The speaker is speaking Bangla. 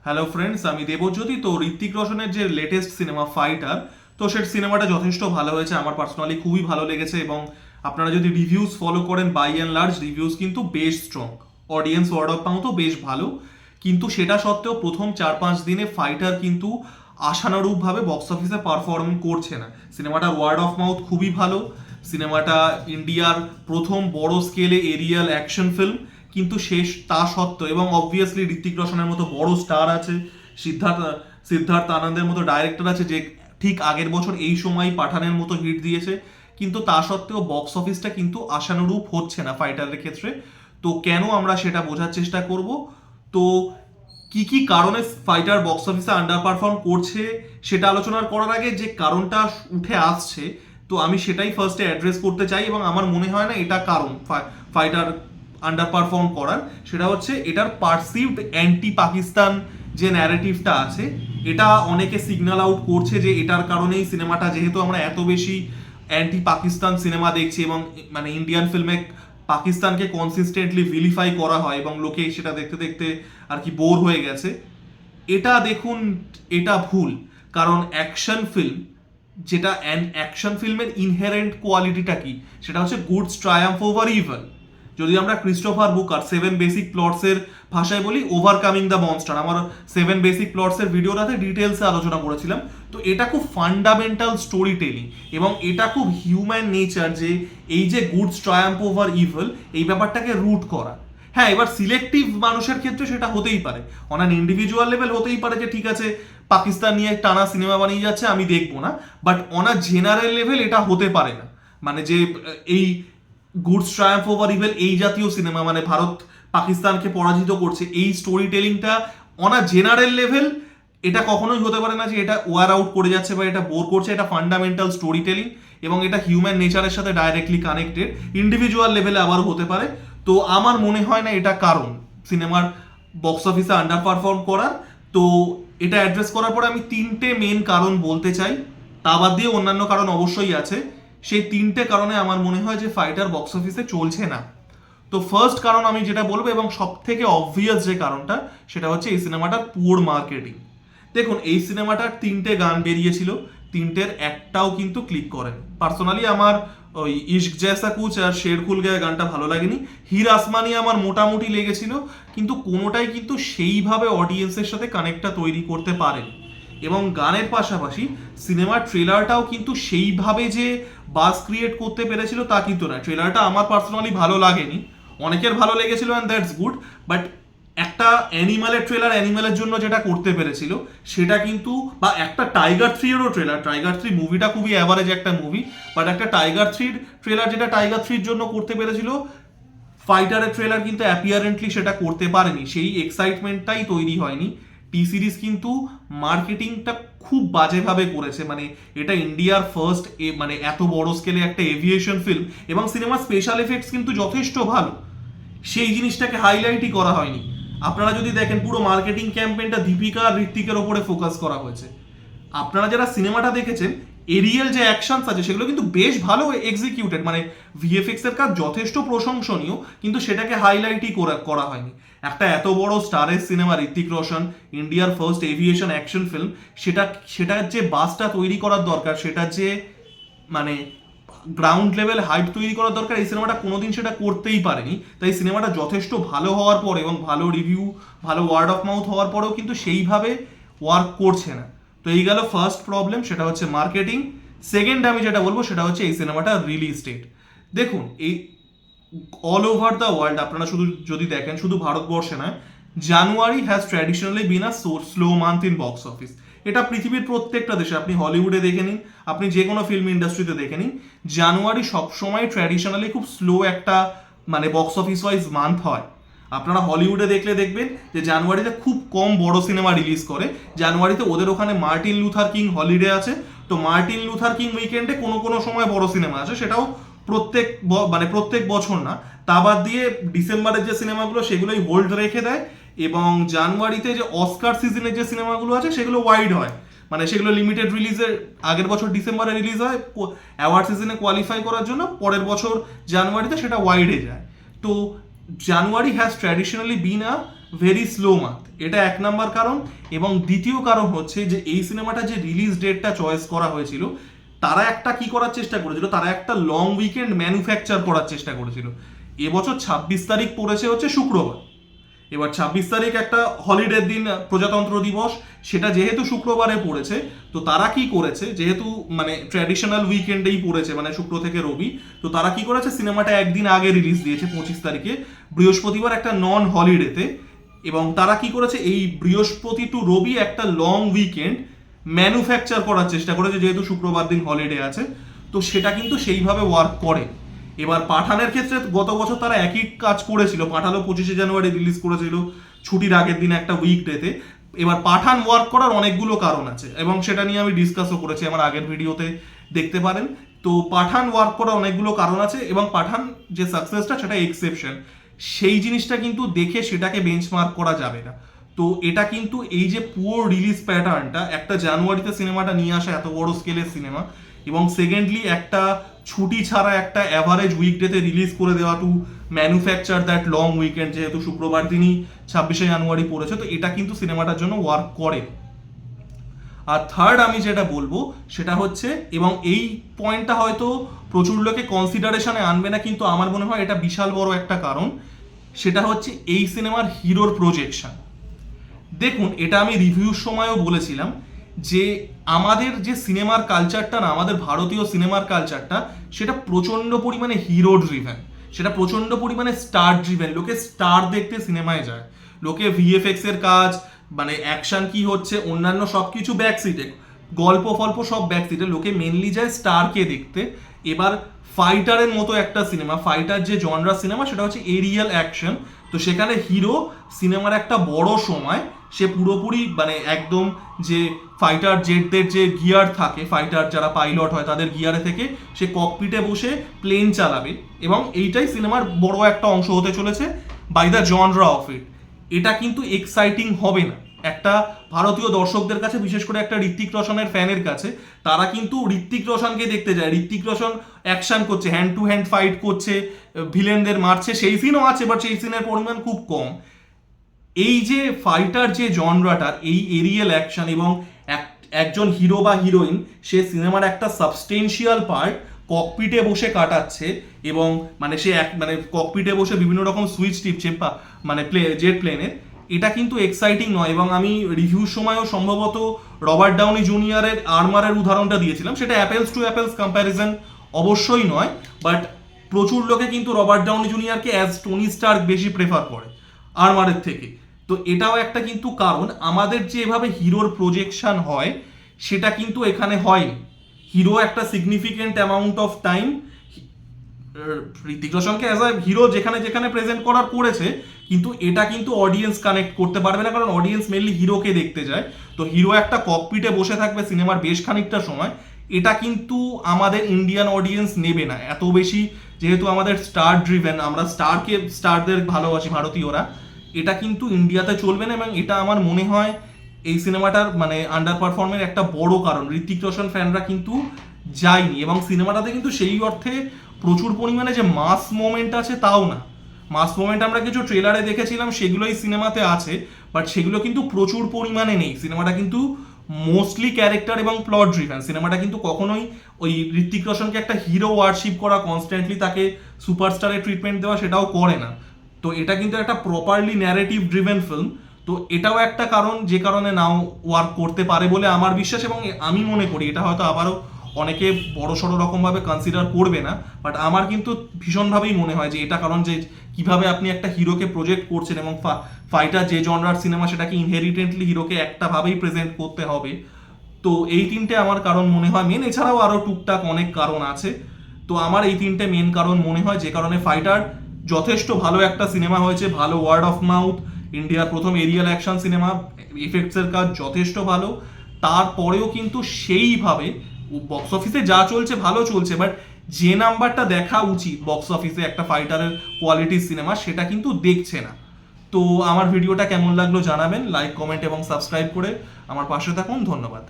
হ্যালো ফ্রেন্ডস, আমি দেবজ্যোতি। তো ঋত্বিক রোশনের যে লেটেস্ট সিনেমা ফাইটার, তো সে সিনেমাটা যথেষ্ট ভালো হয়েছে, আমার পার্সোনালি খুবই ভালো লেগেছে। এবং আপনারা যদি রিভিউজ ফলো করেন, বাই অ্যান্ড লার্জ রিভিউজ কিন্তু বেশ স্ট্রং, অডিয়েন্স ওয়ার্ড অফ মাউথও বেশ ভালো। কিন্তু সেটা সত্ত্বেও প্রথম 4-5 দিনে ফাইটার কিন্তু আশানুরূপভাবে বক্স অফিসে পারফর্ম করছে না। সিনেমাটার ওয়ার্ড অফ মাউথ খুবই ভালো। সিনেমাটা ইন্ডিয়ার প্রথম বড় স্কেলে এরিয়াল অ্যাকশন ফিল্ম, কিন্তু শেষ তা সত্ত্বেও, এবং অবভিয়াসলি ঋত্বিক রোশনের মতো বড় স্টার আছে, সিদ্ধার্থ সিদ্ধার্থ আনন্দের মতো ডাইরেক্টর আছে, যে ঠিক আগের বছর এই সময় পাঠানের মতো হিট দিয়েছে, কিন্তু তা সত্ত্বেও বক্স অফিসটা কিন্তু আশানুরূপ হচ্ছে না ফাইটারের ক্ষেত্রে। তো কেন, আমরা সেটা বোঝার চেষ্টা করব। তো কি কি কারণে ফাইটার বক্স অফিসে আন্ডার পারফর্ম করছে সেটা আলোচনা করার আগে যে কারণটা উঠে আসছে, তো আমি সেটাই ফার্স্টে অ্যাড্রেস করতে চাই। এবং আমার মনে হয় না এটা কারণ ফাইটার আন্ডার পারফর্ম করার। সেটা হচ্ছে এটার পারসিভড অ্যান্টি পাকিস্তান যে ন্যারেটিভটা আছে, এটা অনেকে সিগন্যাল আউট করছে যে এটার কারণেই সিনেমাটা, যেহেতু আমরা এত বেশি অ্যান্টি পাকিস্তান সিনেমা দেখছি এবং মানে ইন্ডিয়ান ফিল্মে পাকিস্তানকে কনসিস্টেন্টলি ভিলিফাই করা হয় এবং লোকে সেটা দেখতে দেখতে আর কি বোর হয়ে গেছে। এটা দেখুন, এটা ভুল। কারণ অ্যাকশন ফিল্ম, যেটা অ্যাকশন ফিল্মের ইনহেরেন্ট কোয়ালিটিটা কি, সেটা হচ্ছে গুডস ট্রায়াম্ফ ওভার ইভল। যদি আমরা ক্রিস্টোফার বুকার 7 বেসিক প্লটসের ভাষায় বলি, ওভারকামিং দ্য মনস্টার, আমার 7 বেসিক প্লটসের ভিডিওটাতে ডিটেলসে আলোচনা করেছিলাম। তো এটা খুব ফান্ডামেন্টাল স্টোরি টেলিং এবং এটা খুব হিউম্যান নেচার, যে এই যে গুডস ট্রায়াম্ফ ওভার ইভল, এই ব্যাপারটাকে রুট করা। হ্যাঁ, এবার সিলেক্টিভ মানুষের ক্ষেত্রে সেটা হতেই পারে, অন অ্যান ইন্ডিভিজুয়াল লেভেল হতেই পারে যে ঠিক আছে, পাকিস্তান নিয়ে টানা সিনেমা বানিয়ে যাচ্ছে, আমি দেখবো না। But on a general level এটা হতে পারে না। মানে যে এই গুডস ট্রায়াম্ফ ওভার ইভেল, এই জাতীয় সিনেমা, মানে ভারত পাকিস্তানকে পরাজিত করছে, এই স্টোরি টেলিংটা অন আ জেনারেল লেভেল এটা কখনোই হতে পারে না যে এটা ওয়ার আউট করে যাচ্ছে বা এটা বোর করছে। এটা ফান্ডামেন্টাল স্টোরি টেলিং এবং এটা হিউম্যান নেচারের সাথে ডাইরেক্টলি কানেক্টেড। ইন্ডিভিজুয়াল লেভেলে আবার হতে পারে। তো আমার মনে হয় না এটা কারণ সিনেমার বক্স অফিসে আন্ডার পারফর্ম করার। তো এটা অ্যাড্রেস করার পরে আমি 3টে মেন কারণ বলতে চাই, তা বাদ দিয়ে অন্যান্য কারণ অবশ্যই আছে। সেই 3টে কারণে আমার মনে হয় যে ফাইটার বক্স অফিসে চলছে না। তো ফার্স্ট কারণ আমি যেটা বলবো, এবং সব থেকে অবভিয়াস যে কারণটা, সেটা হচ্ছে এই সিনেমাটার পুওর মার্কেটিং। দেখুন, এই সিনেমাটার 3টে গান বেরিয়েছিল, 3টের একটাও কিন্তু ক্লিক করেন। পার্সোনালি আমার ওই ইশক জैसा কুছ আর শের খুল গয়া গানটা ভালো লাগেনি। হির আসমানি আমার মোটামুটি লেগেছিল, কিন্তু কোনোটাই কিন্তু সেইভাবে অডিয়েন্সের সাথে কানেক্টটা তৈরি করতে পারেনি। এবং গানের পাশাপাশি সিনেমার ট্রেলারটাও কিন্তু সেইভাবে যে বাজ ক্রিয়েট করতে পেরেছিল তা কিন্তু না। ট্রেলারটা আমার পার্সোনালি ভালো লাগেনি, অনেকের ভালো লেগেছিল, অ্যান্ড দ্যাটস গুড। বাট একটা অ্যানিমালের ট্রেলার অ্যানিমালের জন্য যেটা করতে পেরেছিল সেটা কিন্তু, বা একটা টাইগার 3-এরও ট্রেলার, টাইগার 3 মুভিটা খুবই অ্যাভারেজ একটা মুভি, বাট একটা টাইগার 3 ট্রেলার যেটা টাইগার 3-এর জন্য করতে পেরেছিল, ফাইটারের ট্রেলার কিন্তু অ্যাপিয়ারেন্টলি সেটা করতে পারেনি। সেই এক্সাইটমেন্টটাই তৈরি হয়নি। টি সিরিজ কিন্তু মার্কেটিংটা খুব বাজেভাবে করেছে। মানে এটা ইন্ডিয়ার ফার্স্ট মানে এত বড় স্কেলে একটা এভিয়েশন ফিল্ম, এবং সিনেমার স্পেশাল এফেক্টস কিন্তু যথেষ্ট ভালো, সেই জিনিসটাকে হাইলাইটই করা হয়নি। আপনারা যদি দেখেন, পুরো মার্কেটিং ক্যাম্পেইনটা দীপিকা আর ঋত্বিকের ওপরে ফোকাস করা হয়েছে। আপনারা যারা সিনেমাটা দেখেছেন, এরিয়াল যে অ্যাকশনস আছে সেগুলো কিন্তু বেশ ভালো এক্সিকিউটেড, মানে ভিএফএক্স এর কাজ যথেষ্ট প্রশংসনীয়, কিন্তু সেটাকে হাইলাইটই করা হয়নি। একটা এত বড় স্টারের সিনেমা, ঋত্বিক রোশন, ইন্ডিয়ার ফার্স্ট এভিয়েশন অ্যাকশন ফিল্ম, সেটার যে বাসটা তৈরি করার দরকার, সেটার যে মানে গ্রাউন্ড লেভেল হাইপ তৈরি করার দরকার, এই সিনেমাটা কোনোদিন সেটা করতেই পারেনি। তাই সিনেমাটা যথেষ্ট ভালো হওয়ার পর এবং ভালো রিভিউ, ভালো ওয়ার্ড অফ মাউথ হওয়ার পরেও কিন্তু সেইভাবে ওয়ার্ক করছে না। তো এই গেল ফার্স্ট প্রবলেম, সেটা হচ্ছে মার্কেটিং। সেকেন্ড আমি যেটা বলবো সেটা হচ্ছে এই সিনেমাটা রিলিজ ডেট। দেখুন, এই অল ওভার দ্য ওয়ার্ল্ড আপনারা শুধু যদি দেখেন, শুধু ভারতবর্ষে নয়, January has traditionally been a slow month in box office. এটা পৃথিবীর প্রত্যেকটা দেশে, আপনি হলিউডে দেখে নিন, আপনি যে কোনো ফিল্ম ইন্ডাস্ট্রিতে দেখে নিন, জানুয়ারি সবসময় ট্র্যাডিশনালি খুব স্লো একটা মানে বক্স অফিস ওয়াইজ মান্থ হয়। আপনারা হলিউডে দেখলে দেখবেন যে জানুয়ারিতে খুব কম বড় সিনেমা রিলিজ করে। জানুয়ারিতে ওদের ওখানে মার্টিন লুথার কিং হলিডে আছে, তো মার্টিন লুথার কিং উইকেন্ডে কোনো কোনো সময় বড় সিনেমা আছে, সেটাও প্রত্যেক বছর না। তা বাদ দিয়ে ডিসেম্বরের যে সিনেমাগুলো সেগুলোই হোল্ড রেখে দেয়, এবং জানুয়ারিতে যে অস্কার সিজনের যে সিনেমাগুলো আছে সেগুলো ওয়াইড হয়, মানে সেগুলো লিমিটেড রিলিজের, আগের বছর ডিসেম্বরে রিলিজ হয় অ্যাওয়ার্ড সিজনে কোয়ালিফাই করার জন্য, পরের বছর জানুয়ারিতে সেটা ওয়াইডে যায়। তো January has traditionally been a very slow month, এটা এক নাম্বার কারণ। এবং দ্বিতীয় কারণ হচ্ছে যে এই সিনেমাটা যে রিলিজ ডেটটা চয়েস করা হয়েছিল, তারা একটা কি করার চেষ্টা করেছিল, তারা একটা লং উইকেন্ড ম্যানুফ্যাকচার করার চেষ্টা করেছিল। এবছর 26 তারিখ পড়েছে হচ্ছে শুক্রবার, এবার 26 তারিখ একটা হলিডের দিন, প্রজাতন্ত্র দিবস, সেটা যেহেতু শুক্রবারে পড়েছে, তো তারা কি করেছে, যেহেতু মানে ট্র্যাডিশনাল উইকেন্ডেই পড়েছে, মানে শুক্র থেকে রবি, তো তারা কি করেছে, সিনেমাটা একদিন আগে রিলিজ দিয়েছে 25 তারিখে, বৃহস্পতিবার একটা নন হলিডেতে। এবং তারা কি করেছে, এই বৃহস্পতি টু রবি একটা লং উইকেন্ড ম্যানুফ্যাকচার করার চেষ্টা করেছে, যেহেতু শুক্রবার দিন হলিডে আছে, তো সেটা কিন্তু সেইভাবে ওয়ার্ক করে। এবার পাঠানের ক্ষেত্রে গত বছর তারা একই কাজ করেছিল, পাঠানও 25শে জানুয়ারি রিলিজ করেছিল ছুটির আগের দিন একটা উইকডেতে। এবার পাঠান ওয়ার্ক করার অনেকগুলো কারণ আছে এবং সেটা নিয়ে আমি ডিসকাসও করেছি আমার আগের ভিডিওতে, দেখতে পারেন। তো পাঠান ওয়ার্ক করার অনেকগুলো কারণ আছে এবং পাঠান যে সাকসেসটা সেটা এক্সেপশন, সেই জিনিসটা কিন্তু দেখে সেটাকে বেঞ্চমার্ক করা যাবে না। তো এটা কিন্তু এই যে পুরো রিলিজ প্যাটার্নটা, একটা জানুয়ারিতে সিনেমাটা নিয়ে আসা এত বড় স্কেলের সিনেমা, এবং সেকেন্ডলি একটা ছুটি ছাড়া একটা অ্যাভারেজ উইকডেতে রিলিজ করে দেওয়া, two manufacture that long weekend, যেহেতু শুক্রবার দিনই 26শে জানুয়ারি পড়েছে, তো এটা কিন্তু সিনেমাটার জন্য ওয়ার্ক করে। আর থার্ড আমি যেটা বলবো সেটা হচ্ছে, এবং এই পয়েন্টটা হয়তো প্রচুর লোকে কনসিডারেশনে আনবে না, কিন্তু আমার মনে হয় এটা বিশাল বড় একটা কারণ, সেটা হচ্ছে এই সিনেমার হিরোর প্রজেকশন। দেখুন, এটা আমি রিভিউর সময়ও বলেছিলাম যে আমাদের যে সিনেমার কালচারটা না, আমাদের ভারতীয় সিনেমার কালচারটা, সেটা প্রচণ্ড পরিমাণে হিরো ড্রিভেন, সেটা প্রচণ্ড পরিমাণে স্টার ড্রিভেন। লোকে স্টার দেখতে সিনেমায় যায়, লোকে ভিএফএক্স এর কাজ, মানে অ্যাকশন কি হচ্ছে, অন্যান্য সব কিছু ব্যাক সিটে, গল্প ফল্প সব ব্যাক সিটে, লোকে মেনলি যায় স্টারকে দেখতে। এবার ফাইটারের মতো একটা সিনেমা, ফাইটার যে জনরা সিনেমা, সেটা হচ্ছে এরিয়াল অ্যাকশন, তো সেখানে হিরো সিনেমার একটা বড় সময় সে পুরোপুরি মানে একদম যে ফাইটার জেটদের যে গিয়ার থাকে, ফাইটার যারা পাইলট হয় তাদের গিয়ারে থেকে সে ককপিটে বসে প্লেন চালাবে, এবং এইটাই সিনেমার বড় একটা অংশ হতে চলেছে by the genre of it. এটা কিন্তু এক্সাইটিং হবে না একটা ভারতীয় দর্শকদের কাছে, বিশেষ করে একটা ঋত্বিক রোশনের ফ্যানের কাছে। তারা কিন্তু ঋত্বিক রোশনকে দেখতে যায়, ঋত্বিক রোশন অ্যাকশন করছে, হ্যান্ড টু হ্যান্ড ফাইট করছে, ভিলেনদের মারছে, সেই সিনও আছে, বাট সেই সিনের পরিমাণ খুব কম। এই যে ফাইটার যে জনরাটার, এই এরিয়াল অ্যাকশন এবং একজন হিরো বা হিরোইন সে সিনেমার একটা সাবস্টেন্সিয়াল পার্ট ককপিটে বসে কাটাচ্ছে, এবং মানে সে মানে ককপিটে বসে বিভিন্ন রকম সুইচ টিপছে মানে জেট প্লেনের, এটা কিন্তু এক্সাইটিং নয়। এবং আমি রিভিউর সময়ও সম্ভবত রবার্ট ডাউনি জুনিয়রের আর্মারের উদাহরণটা দিয়েছিলাম, সেটা অ্যাপেলস টু অ্যাপেলস কম্প্যারিজন অবশ্যই নয়, বাট প্রচুর লোকে কিন্তু রবার্ট ডাউনি জুনিয়রকে অ্যাজ টনি স্টার্ক বেশি প্রেফার করে আর্মারের থেকে। তো এটাও একটা কিন্তু কারণ, আমাদের যে এভাবে হিরোর প্রজেকশন হয় সেটা কিন্তু এখানে হয়নি। হিরো একটা significant amount of time Hrithik রোশনকে অ্যাজ আ হিরো যেখানে যেখানে প্রেজেন্ট করার করেছে, কিন্তু এটা কিন্তু অডিয়েন্স কানেক্ট করতে পারবে না, কারণ অডিয়েন্স মেনলি হিরোকে দেখতে যায়। তো হিরো একটা ককপিটে বসে থাকবে সিনেমার বেশ খানিকটা সময়, এটা কিন্তু আমাদের ইন্ডিয়ান অডিয়েন্স নেবে না এত বেশি, যেহেতু আমাদের স্টার ড্রিভেন, আমরা স্টারদের ভালোবাসি ভারতীয়রা, এটা কিন্তু ইন্ডিয়াতে চলবে না। এবং এটা আমার মনে হয় এই সিনেমাটার মানে আন্ডার পারফর্মের একটা বড় কারণ, ঋত্বিক রোশন ফ্যানরা কিন্তু যায়নি। এবং সিনেমাটাতে কিন্তু সেই অর্থে প্রচুর পরিমাণে যে মাস মোমেন্ট আছে তাও না, মাস মোমেন্ট আমরা কিছু ট্রেলারে দেখেছিলাম, সেগুলোই সিনেমাতে আছে, বাট সেগুলো কিন্তু প্রচুর পরিমাণে নেই। সিনেমাটা কিন্তু মোস্টলি ক্যারেক্টার এবং প্লট ড্রিভেন। সিনেমাটা কিন্তু কখনোই ওই ঋত্বিক রোশনকে একটা হিরো ওয়ার্শিপ করা, কনস্ট্যান্টলি তাকে সুপারস্টারের ট্রিটমেন্ট দেওয়া, সেটাও করে না। তো এটা কিন্তু একটা প্রপারলি ন্যারেটিভ ড্রিভেন ফিল্ম। তো এটাও একটা কারণ যে কারণে নাও ওয়ার্ক করতে পারে বলে আমার বিশ্বাস, এবং আমি মনে করি এটা হয়তো আবারও অনেকে বড় সড়ো রকমভাবে কনসিডার করবে না, বাট আমার কিন্তু ভীষণভাবেই মনে হয় যে এটা কারণ, যে কিভাবে আপনি একটা হিরোকে প্রজেক্ট করছেন, এবং ফাইটার যে জনরার সিনেমা সেটাকে ইনহেরিটেন্টলি হিরোকে একটা ভাবেই প্রেজেন্ট করতে হবে। তো এই তিনটে আমার কারণ মনে হয় মেন, এছাড়াও আরও টুকটাক অনেক কারণ আছে। তো আমার এই তিনটে মেন কারণ মনে হয়, যে কারণে ফাইটার যথেষ্ট ভালো একটা সিনেমা হয়েছে, ভালো ওয়ার্ড অফ মাউথ, ইন্ডিয়ার প্রথম এরিয়াল অ্যাকশন সিনেমা, এফেক্টসের কাজ যথেষ্ট ভালো। তারপরেও কিন্তু সেইভাবে বক্স অফিসে যা চলছে ভালো চলছে, বাট যে নাম্বারটা দেখা উচিত বক্স অফিসে একটা ফাইটারের কোয়ালিটির সিনেমা, সেটা কিন্তু দেখছে না। তো আমার ভিডিওটা কেমন লাগলো জানাবেন, লাইক কমেন্ট এবং সাবস্ক্রাইব করে আমার পাশে থাকুন। ধন্যবাদ।